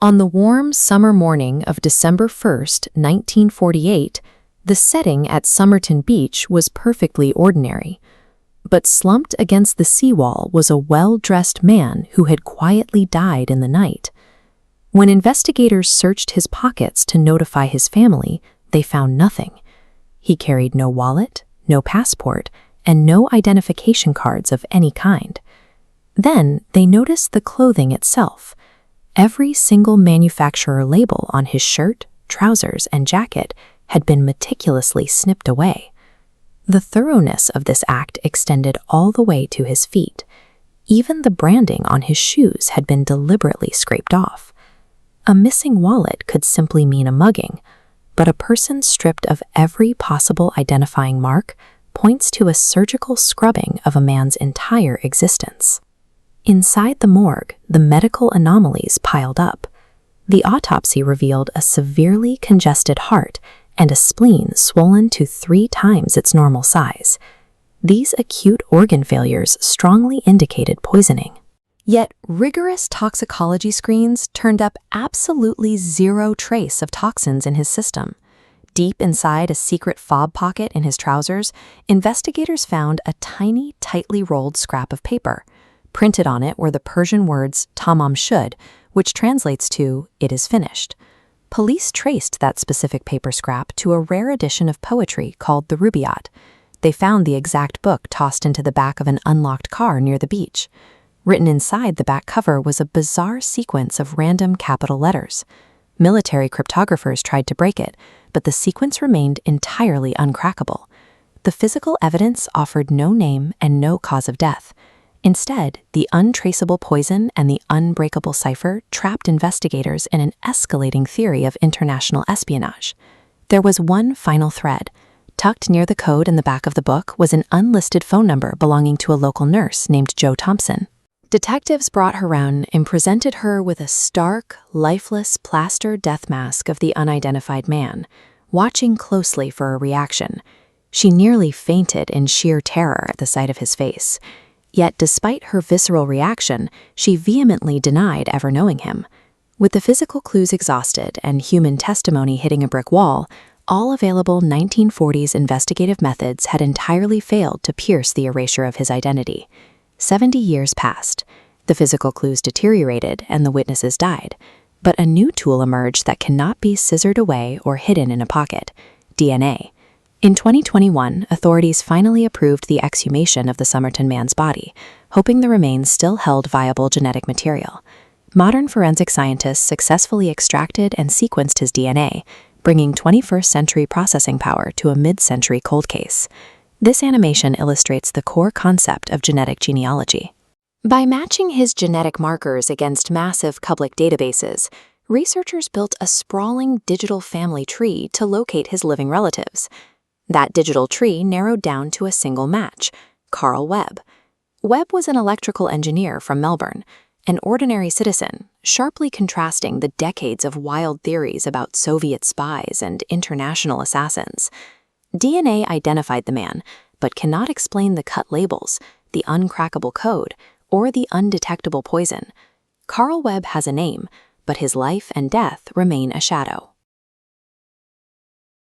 On the warm summer morning of December 1st, 1948, the setting at Somerton Beach was perfectly ordinary. But slumped against the seawall was a well-dressed man who had quietly died in the night. When investigators searched his pockets to notify his family, they found nothing. He carried no wallet, no passport, and no identification cards of any kind. Then they noticed the clothing itself. Every single manufacturer label on his shirt, trousers, and jacket had been meticulously snipped away. The thoroughness of this act extended all the way to his feet. Even the branding on his shoes had been deliberately scraped off. A missing wallet could simply mean a mugging, but a person stripped of every possible identifying mark points to a surgical scrubbing of a man's entire existence. Inside the morgue, the medical anomalies piled up. The autopsy revealed a severely congested heart and a spleen swollen to 3 times its normal size. These acute organ failures strongly indicated poisoning. Yet rigorous toxicology screens turned up absolutely zero trace of toxins in his system. Deep inside a secret fob pocket in his trousers, investigators found a tiny, tightly rolled scrap of paper. Printed on it were the Persian words "Tamam shud," which translates to "it is finished." Police traced that specific paper scrap to a rare edition of poetry called the Rubaiyat. They found the exact book tossed into the back of an unlocked car near the beach. Written inside the back cover was a bizarre sequence of random capital letters. Military cryptographers tried to break it, but the sequence remained entirely uncrackable. The physical evidence offered no name and no cause of death. Instead, the untraceable poison and the unbreakable cipher trapped investigators in an escalating theory of international espionage. There was one final thread. Tucked near the code in the back of the book was an unlisted phone number belonging to a local nurse named Jo Thompson. Detectives brought her around and presented her with a stark, lifeless plaster death mask of the unidentified man, watching closely for a reaction. She nearly fainted in sheer terror at the sight of his face. Yet despite her visceral reaction, she vehemently denied ever knowing him. With the physical clues exhausted and human testimony hitting a brick wall, all available 1940s investigative methods had entirely failed to pierce the erasure of his identity. 70 years passed. The physical clues deteriorated and the witnesses died. But a new tool emerged that cannot be scissored away or hidden in a pocket: DNA. In 2021, authorities finally approved the exhumation of the Somerton man's body, hoping the remains still held viable genetic material. Modern forensic scientists successfully extracted and sequenced his DNA, bringing 21st-century processing power to a mid-century cold case. This animation illustrates the core concept of genetic genealogy. By matching his genetic markers against massive public databases, researchers built a sprawling digital family tree to locate his living relatives. That digital tree narrowed down to a single match: Carl Webb. Webb was an electrical engineer from Melbourne, an ordinary citizen, sharply contrasting the decades of wild theories about Soviet spies and international assassins. DNA identified the man, but cannot explain the cut labels, the uncrackable code, or the undetectable poison. Carl Webb has a name, but his life and death remain a shadow.